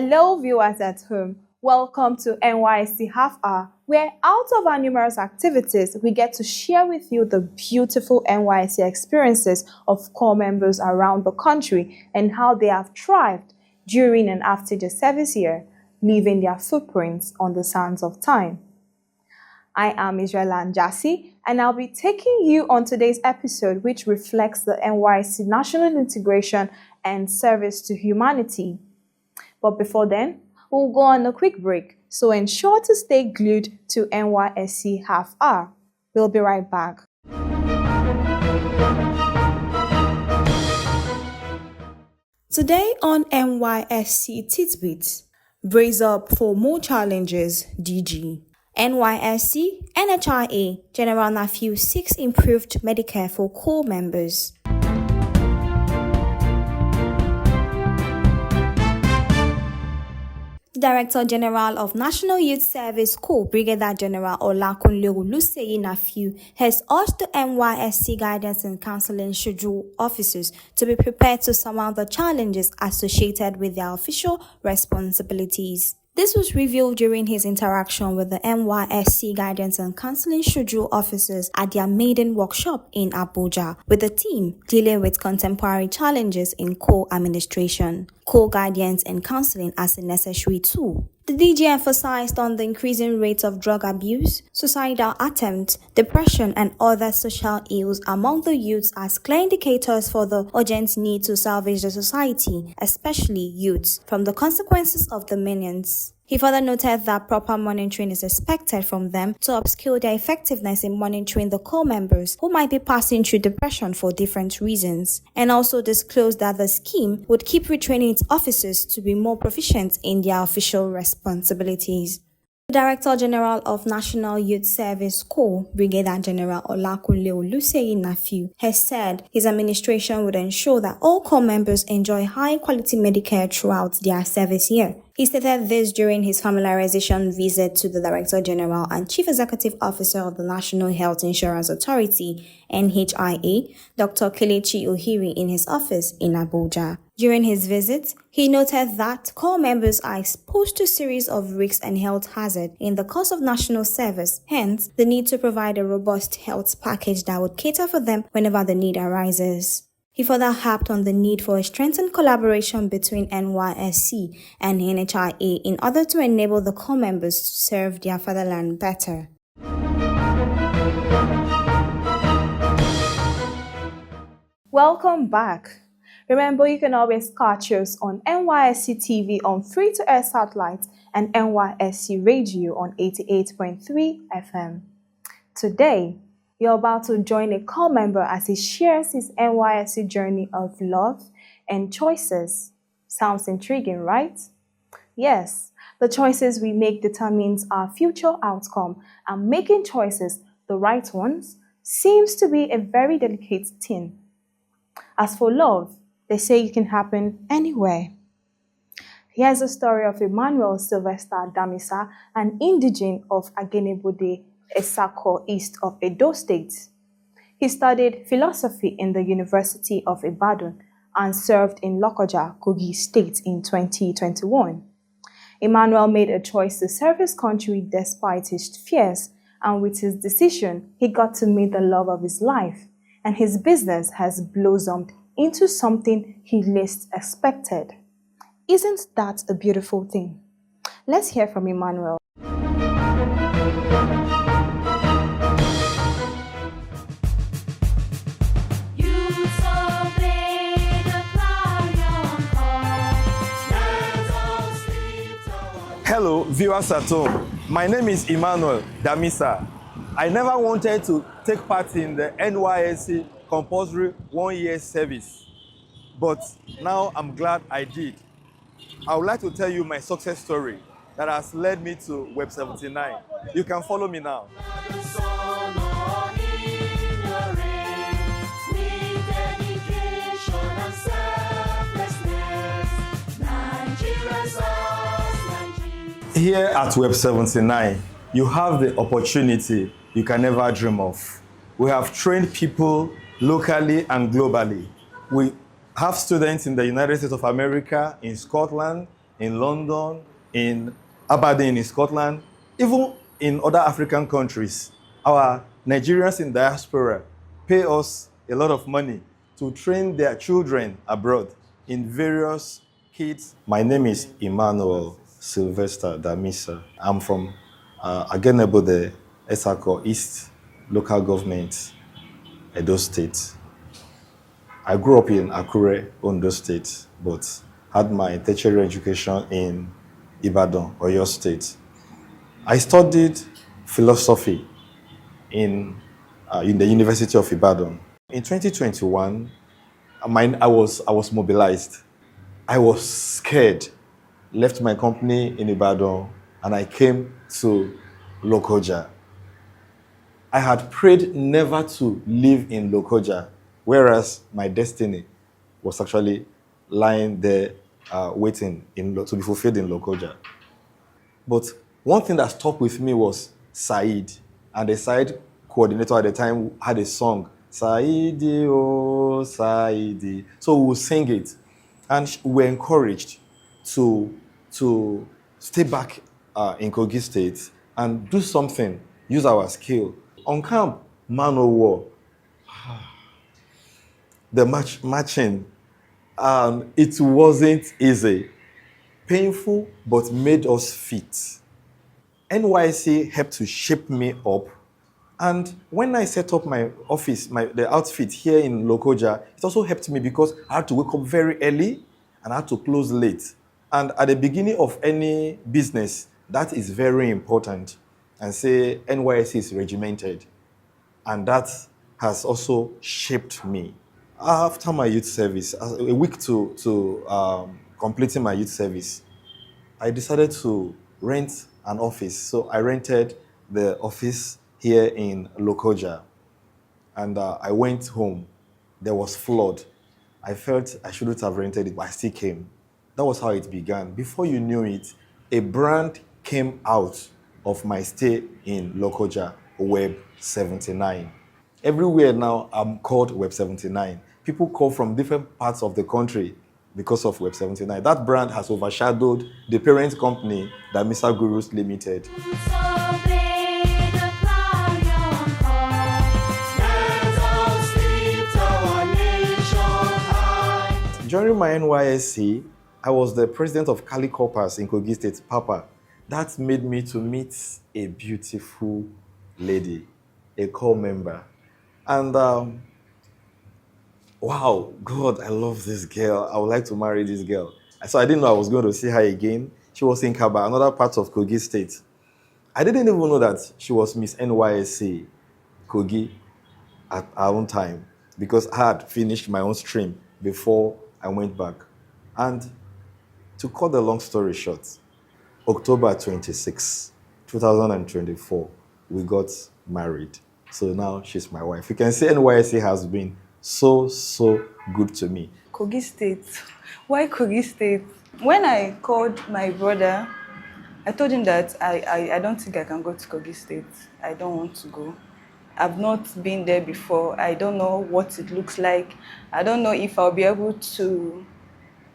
Hello viewers at home, welcome to Nysc Half Hour, where out of our numerous activities, we get to share with you the beautiful Nysc experiences of corps members around the country and how they have thrived during and after the service year, leaving their footprints on the sands of time. I am Israela Njasi, and I'll be taking you on today's episode, which reflects the Nysc national integration and service to humanity. But before then, we'll go on a quick break, so ensure to stay glued to Nysc Half Hour. We'll be right back. Today on Nysc Tidbits, brace up for more challenges, DG. Nysc, NHIA, General Nephew 6 improved Medicare for corps members. Director General of National Youth Service Corps, Brigadier General Olakunle Oluseyi Nephew, has urged the Nysc Guidance and Counselling Schedule officers to be prepared to surmount the challenges associated with their official responsibilities. This was revealed during his interaction with the Nysc Guidance and Counselling Schedule officers at their maiden workshop in Abuja, with the team dealing with contemporary challenges in corps administration, corps guidance and counseling as a necessary tool. The DG emphasized on the increasing rates of drug abuse, suicidal attempts, depression, and other social ills among the youths as clear indicators for the urgent need to salvage the society, especially youths, from the consequences of the menace. He further noted that proper monitoring is expected from them to upskill their effectiveness in monitoring the corps members who might be passing through depression for different reasons, and also disclosed that the scheme would keep retraining its officers to be more proficient in their official responsibilities. The Director General of National Youth Service Corps, Brigadier General Olakunle Oluseyi Nephew, has said his administration would ensure that all corps members enjoy high-quality Medicare throughout their service year. He stated this during his familiarization visit to the Director General and Chief Executive Officer of the National Health Insurance Authority, NHIA, Dr. Kelechi Ohiri, in his office in Abuja. During his visit, he noted that corps members are exposed to a series of risks and health hazards in the course of national service, hence the need to provide a robust health package that would cater for them whenever the need arises. He further harped on the need for a strengthened collaboration between Nysc and NHIA in order to enable the corps members to serve their fatherland better. Welcome back. Remember, you can always catch us on Nysc TV on free-to-air satellite and Nysc Radio on 88.3 FM. Today, you're about to join a corps member as he shares his Nysc journey of love and choices. Sounds intriguing, right? Yes, the choices we make determines our future outcome, and making choices, the right ones, seems to be a very delicate thing. As for love, they say it can happen anywhere. Here's the story of Emmanuel Sylvester Damisa, an indigene of Agenebode, Esako, east of Edo State. He studied philosophy in the University of Ibadan and served in Lokoja, Kogi State in 2021. Emmanuel made a choice to serve his country despite his fears, and with his decision, he got to meet the love of his life, and his business has blossomed into something he least expected. Isn't that a beautiful thing? Let's hear from Emmanuel. Hello, viewers at home. My name is Emmanuel Damisa. I never wanted to take part in the Nysc compulsory 1-year service, but now I'm glad I did. I would like to tell you my success story that has led me to Web 79. You can follow me now. Here at Web 79, you have the opportunity you can never dream of. We have trained people locally and globally. We have students in the United States of America, in Scotland, in London, in Aberdeen in Scotland, even in other African countries. Our Nigerians in diaspora pay us a lot of money to train their children abroad in various kids. My name is Emmanuel Sylvester Damisa. I'm from Agenebode, Esako East Local Government, Edo State. I grew up in Akure, Ondo State, but had my tertiary education in Ibadan, Oyo State. I studied philosophy in the University of Ibadan. In 2021, I was mobilized. I was scared. Left my company in Ibadan and I came to Lokoja. I had prayed never to live in Lokoja, whereas my destiny was actually lying there waiting to be fulfilled in Lokoja. But one thing that stuck with me was Said. And the Said coordinator at the time had a song, Saidi, oh, Saidi. So we would sing it. And we were encouraged to stay back in Kogi State and do something, use our skill. On camp, man o' war, the matching, it wasn't easy. Painful, but made us fit. NYC helped to shape me up. And when I set up my office, the outfit here in Lokoja, it also helped me because I had to wake up very early and I had to close late. And at the beginning of any business, that is very important. And say NYC is regimented. And that has also shaped me. After my youth service, a week to completing my youth service, I decided to rent an office. So I rented the office here in Lokoja. And I went home. There was flood. I felt I shouldn't have rented it, but I still came. That was how it began. Before you knew it, a brand came out of my stay in Lokoja, Web 79. Everywhere now, I'm called Web 79. People call from different parts of the country because of Web 79. That brand has overshadowed the parent company, Damisa Gurus Limited. During my NYSC, I was the president of Cali Corpers in Kogi State, Papa. That made me to meet a beautiful lady, a core member. And wow, God, I love this girl. I would like to marry this girl. So I didn't know I was going to see her again. She was in Kaba, another part of Kogi State. I didn't even know that she was Miss NYSC Kogi at our own time because I had finished my own stream before I went back. And to cut the long story short, October 26, 2024, we got married. So now she's my wife. You can see NYSC has been so good to me. Kogi State. Why Kogi State? When I called my brother, I told him that I don't think I can go to Kogi State. I don't want to go. I've not been there before. I don't know what it looks like. I don't know if I'll be able to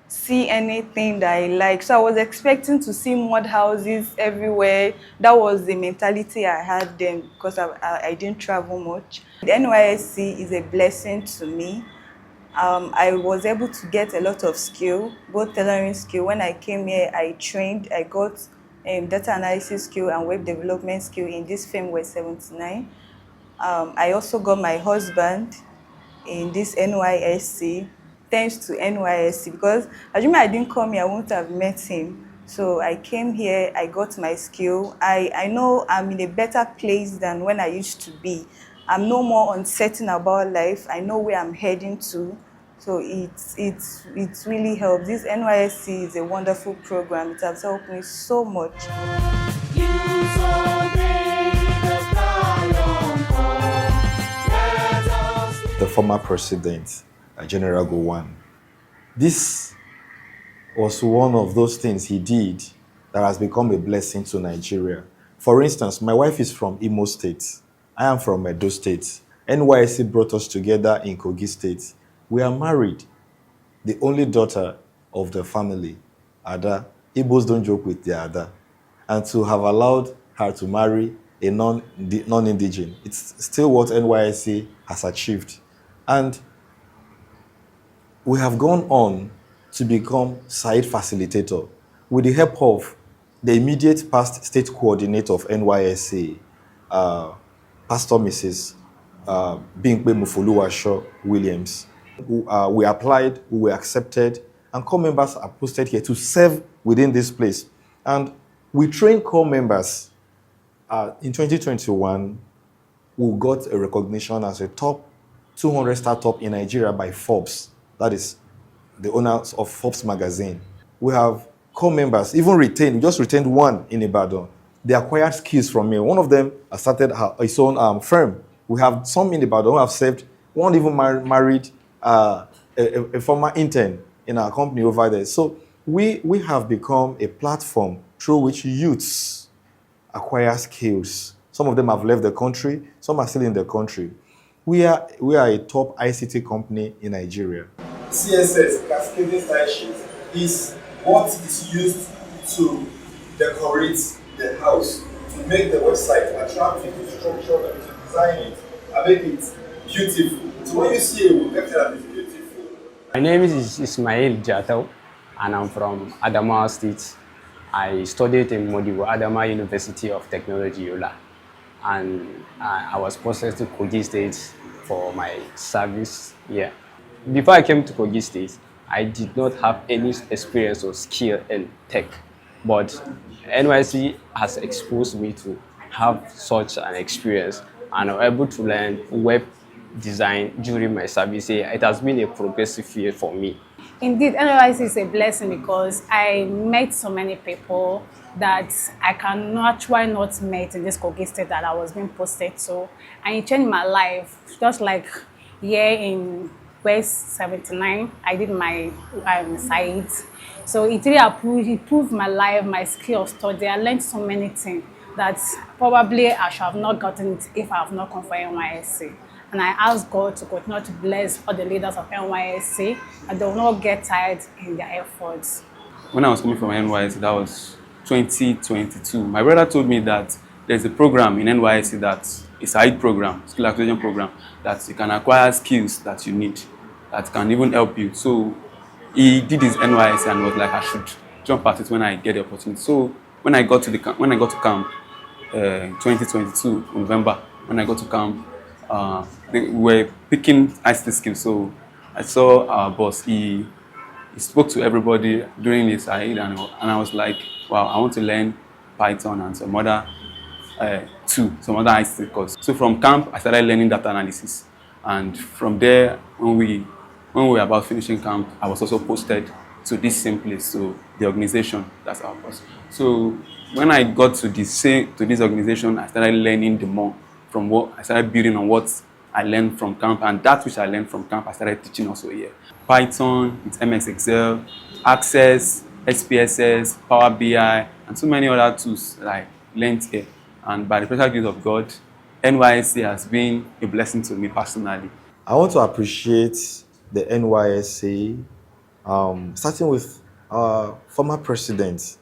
see anything that I like. So I was expecting to see mud houses everywhere. That was the mentality I had then because I didn't travel much. The NYSC is a blessing to me. I was able to get a lot of skill, both tailoring skill. When I came here, I trained. I got data analysis skill and web development skill in this firm Web 79. I also got my husband in this NYSC, thanks to NYSC, because assuming I didn't come here, I wouldn't have met him. So I came here, I got my skill. I know I'm in a better place than when I used to be. I'm no more uncertain about life. I know where I'm heading to. So it's really helped. This NYSC is a wonderful program. It has helped me so much. The former president, General Gowon. This was one of those things he did that has become a blessing to Nigeria. For instance, my wife is from Imo State. I am from Edo State. NYSC brought us together in Kogi State. We are married. The only daughter of the family, Ada, Igbos don't joke with their other. And to have allowed her to marry a non-indigenous, it's still what NYSC has achieved. And we have gone on to become site facilitator with the help of the immediate past state coordinator of NYSC, Pastor Mrs. Bimpe Mufuluwasho Williams. We applied, we were accepted, and core members are posted here to serve within this place. And we trained core members. In 2021, we got a recognition as a top 200 startup in Nigeria by Forbes. That is the owners of Forbes magazine. We have core members, even retained, we just retained one in Ibadan. They acquired skills from me. One of them started his own firm. We have some in Ibadan who have served. One even married a former intern in our company over there. So we have become a platform through which youths acquire skills. Some of them have left the country, some are still in the country. We are a top ICT company in Nigeria. CSS, cascading style sheet, is what is used to decorate the house, to make the website attractive, to structure it, to design it, and make it beautiful. So when you see a website that is beautiful. My name is Ismail Jatau, and I'm from Adamawa State. I studied in Modibo Adama University of Technology, Yola, and I was posted to Kogi State for my service here. Before I came to Kogi State, I did not have any experience or skill in tech, but NYSC has exposed me to have such an experience, and I'm able to learn web design during my service here. It has been a progressive field for me. Indeed, NYSC is a blessing because I met so many people that I can actually not meet in this Kogi State that I was being posted to, and it changed my life. Just like here in West 79, I did my site, so it really improved my life, my skill of study. I learned so many things that probably I should have not gotten it if I have not come for NYSC. And I ask God to continue to bless all the leaders of NYSC, and they will not get tired in their efforts. When I was coming from NYSC, that was 2022. My brother told me that there's a program in NYSC that is a HIDE program, skill acquisition program, that you can acquire skills that you need, that can even help you. So he did his NYSC and was like, I should jump at it when I get the opportunity. So when I got to camp, 2022 November, when I got to camp, we were picking ICT skills. So I saw our boss. He spoke to everybody during his HIDE, and I was like, wow, I want to learn Python and some other ICT courses. So from camp, I started learning data analysis, and from there, when we were about finishing camp, I was also posted to this same place, so the organization. That's our boss. So when I got to this organization, I started learning the more from what I started building on what I learned from camp, and that which I learned from camp, I started teaching also here. Python, it's MS Excel, Access, SPSS, Power BI, and so many other tools that I learned here. And by the special grace of God, NYSC has been a blessing to me personally. I want to appreciate the NYSC, starting with our former president,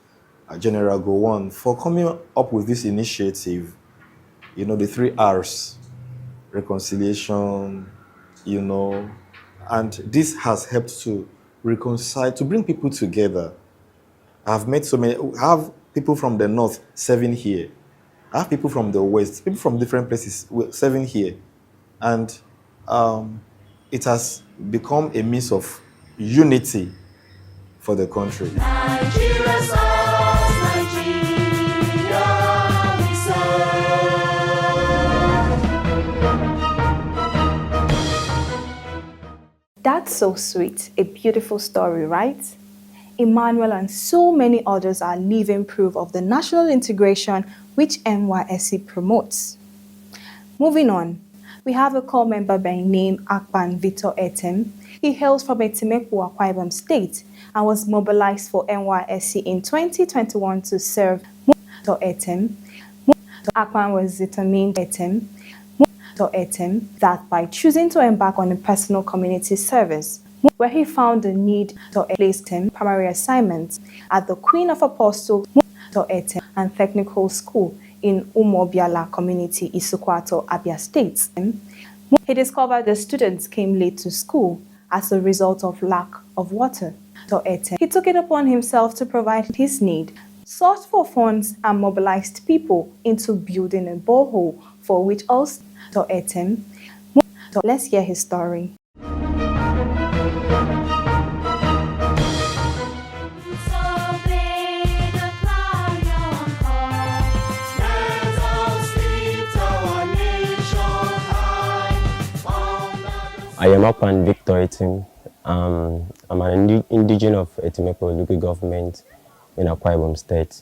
General Gowon, for coming up with this initiative. You know, the 3 R's, reconciliation, and this has helped to reconcile, to bring people together. I've met so many, I have people from the north serving here. I have people from the west, people from different places serving here. And it has become a means of unity for the country. That's so sweet. A beautiful story, right? Emmanuel and so many others are living proof of the national integration which NYSC promotes. Moving on, we have a core member by name Akpan Victor Etem. He hails from Etimeku, Akwa Ibom State and was mobilized for NYSC in 2021 to serve Victor Etem. Akpan was determined that by choosing to embark on a personal community service, where he found the need to placed him primary assignments at the Queen of Apostles and Technical School in Umobiala Community, Isukwato, Abia State. He discovered the students came late to school as a result of lack of water. He took it upon himself to provide his need, sought for funds and mobilized people into building a borehole, for which also let's hear his story. I am Akpan Victor Etim. I'm an indigenous of Etimepo local government in Akwa Ibom State.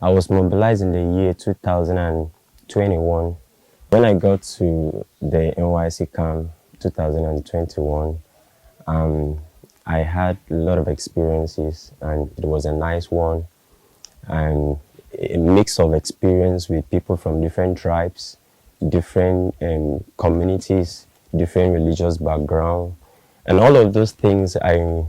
I was mobilized in the year 2021. When I got to the Nysc camp 2021, I had a lot of experiences, and it was a nice one. And a mix of experience with people from different tribes, different communities, different religious background, and all of those things. I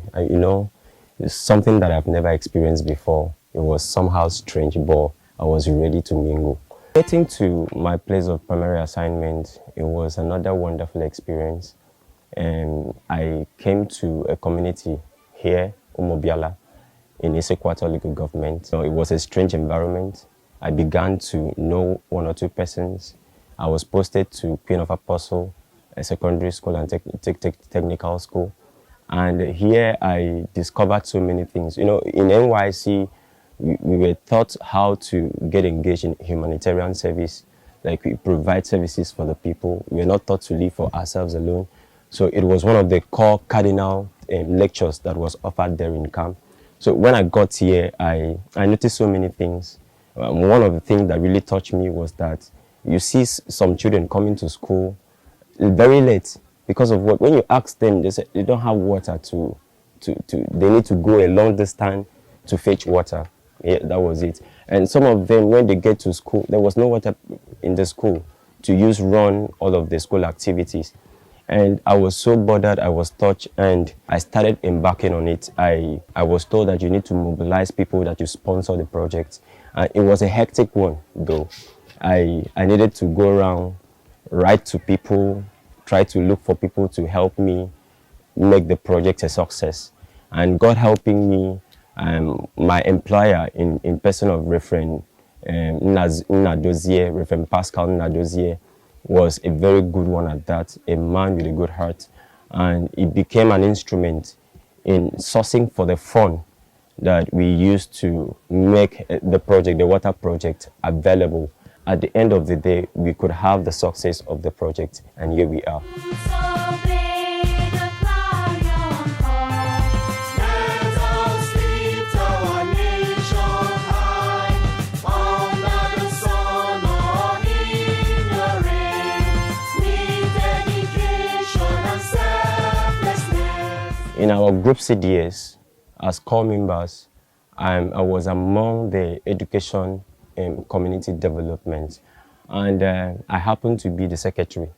is something that I've never experienced before. It was somehow strange, but I was ready to mingle. Getting to my place of primary assignment, it was another wonderful experience. And I came to a community here, Umobiala, in Isukwato local government. So it was a strange environment. I began to know one or two persons. I was posted to Queen of Apostle, a secondary school and technical school. And here I discovered so many things. You know, in NYC, we were taught how to get engaged in humanitarian service. Like, we provide services for the people. We were not taught to live for ourselves alone. So it was one of the core cardinal lectures that was offered there in camp. So when I got here, I noticed so many things. One of the things that really touched me was that you see some children coming to school very late because of what. When you ask them, they say they don't have water they need to go a long distance to fetch water. Yeah, that was it. And some of them, when they get to school, there was no water in the school to run all of the school activities. And I was so bothered, I was touched, and I started embarking on it. I was told that you need to mobilize people, that you sponsor the project. It was a hectic one, though. I needed to go around, write to people, try to look for people to help me make the project a success. And God helping me, my employer in person of Reverend Nnadozie, Reverend Pascal Nnadozie, was a very good one at that, a man with a good heart. And it became an instrument in sourcing for the fund that we used to make the project, the water project, available. At the end of the day, we could have the success of the project, and here we are. In our group CDS, as core members, I was among the education and community development, and I happened to be the secretary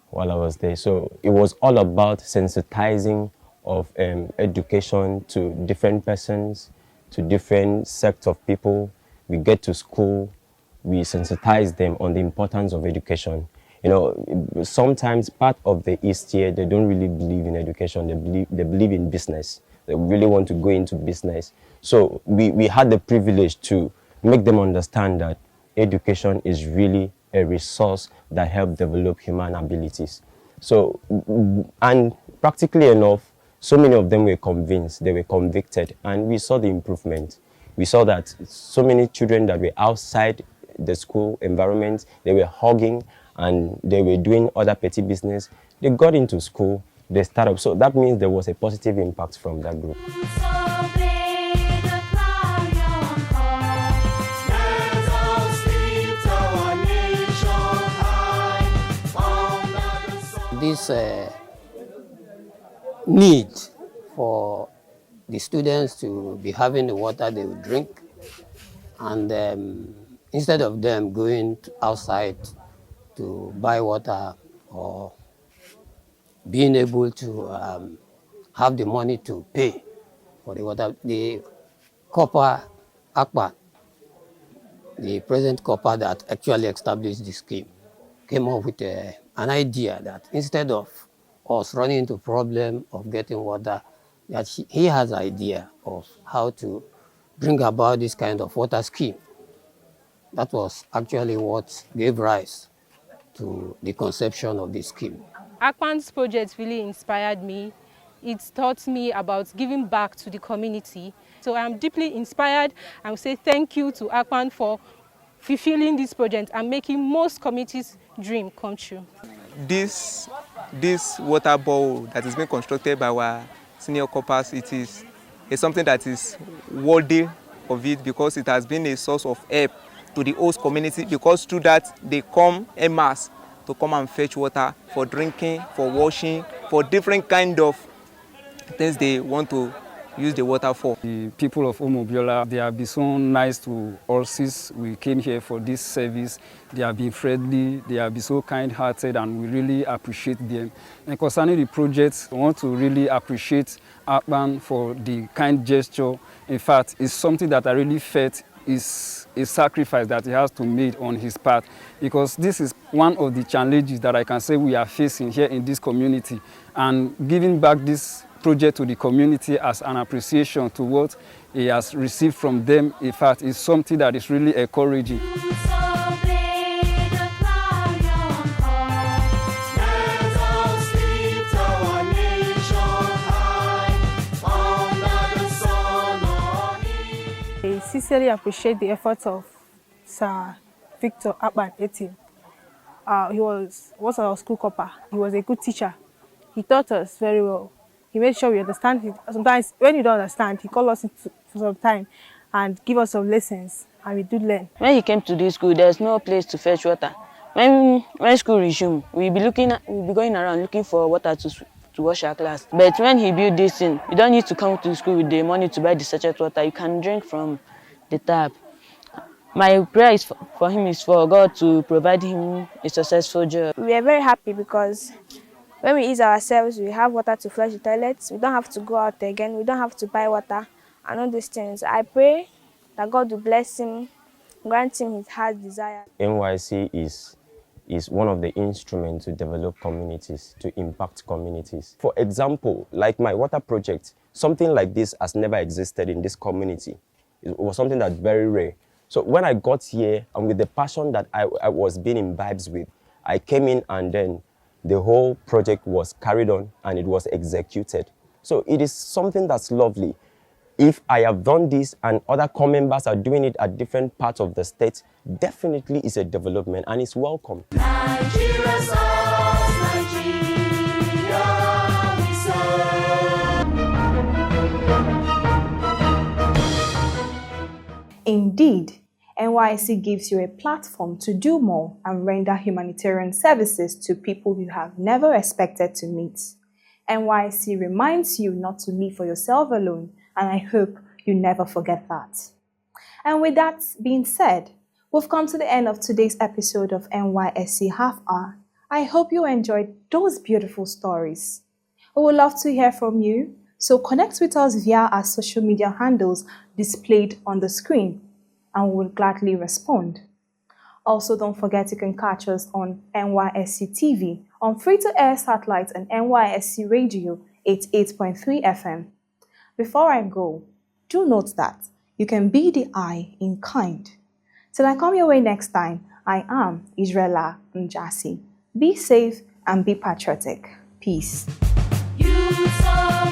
while I was there. So it was all about sensitizing of education to different persons, to different sects of people. We get to school, we sensitize them on the importance of education. You know, sometimes part of the East here, they don't really believe in education. They believe in business. They really want to go into business. So we had the privilege to make them understand that education is really a resource that helps develop human abilities. So, and practically enough, so many of them were convinced, they were convicted, and we saw the improvement. We saw that so many children that were outside the school environment, they were hugging and they were doing other petty business. They got into school, they started up. So that means there was a positive impact from that group. This need for the students to be having the water they would drink, and instead of them going outside to buy water or being able to have the money to pay for the water. The copper ACPA, the present copper that actually established the scheme, came up with an idea that instead of us running into problem of getting water, that he has an idea of how to bring about this kind of water scheme. That was actually what gave rise to the conception of the scheme. Akpan's project really inspired me. It taught me about giving back to the community. So I'm deeply inspired. I will say thank you to Akpan for fulfilling this project and making most communities' dream come true. This water bowl that is being constructed by our senior coppers, it is something that is worthy of it because it has been a source of help to the host community, because through that they come en masse to come and fetch water for drinking, for washing, for different kind of things they want to use the water for. The people of Omobiola, they have been so nice to us since we came here for this service. They have been friendly, they have been so kind-hearted, and we really appreciate them. And concerning the project, I want to really appreciate Akpan for the kind gesture. In fact, it's something that I really felt is a sacrifice that he has to make on his part, because this is one of the challenges that I can say we are facing here in this community, and giving back this project to the community as an appreciation to what he has received from them, in fact, is something that is really encouraging. I sincerely appreciate the efforts of Sir Victor Akpan Etim. He was our school copper. He was a good teacher. He taught us very well. He made sure we understand. Sometimes when you don't understand, he called us for some time and give us some lessons, and we did learn. When he came to this school, there's no place to fetch water. When school resumed, we'll be going around looking for water to wash our class. But when he built this thing, you don't need to come to school with the money to buy the sachet water. You can drink from the tap. My prayer is for him is for God to provide him a successful job. We are very happy because when we ease ourselves, we have water to flush the toilets. We don't have to go out again. We don't have to buy water and all these things. I pray that God will bless him, grant him his heart's desire. NYSC is one of the instruments to develop communities, to impact communities. For example, like my water project, something like this has never existed in this community. It was something that's very rare. So when I got here, and with the passion that I was being imbibed with, I came in, and then the whole project was carried on and it was executed. So it is something that's lovely. If I have done this and other core members are doing it at different parts of the state, definitely it's a development and it's welcome. Nigeria sauce, Nigeria we serve. Indeed, NYSC gives you a platform to do more and render humanitarian services to people you have never expected to meet. NYSC reminds you not to live for yourself alone, and I hope you never forget that. And with that being said, we've come to the end of today's episode of NYSC Half Hour. I hope you enjoyed those beautiful stories. We would love to hear from you, so connect with us via our social media handles displayed on the screen, and we will gladly respond. Also, don't forget you can catch us on NYSC TV, on free-to-air satellite and NYSC Radio 88.3 FM. Before I go, do note that you can be the I in kind. Till I come your way next time, I am Israela Njasi. Be safe and be patriotic. Peace. You so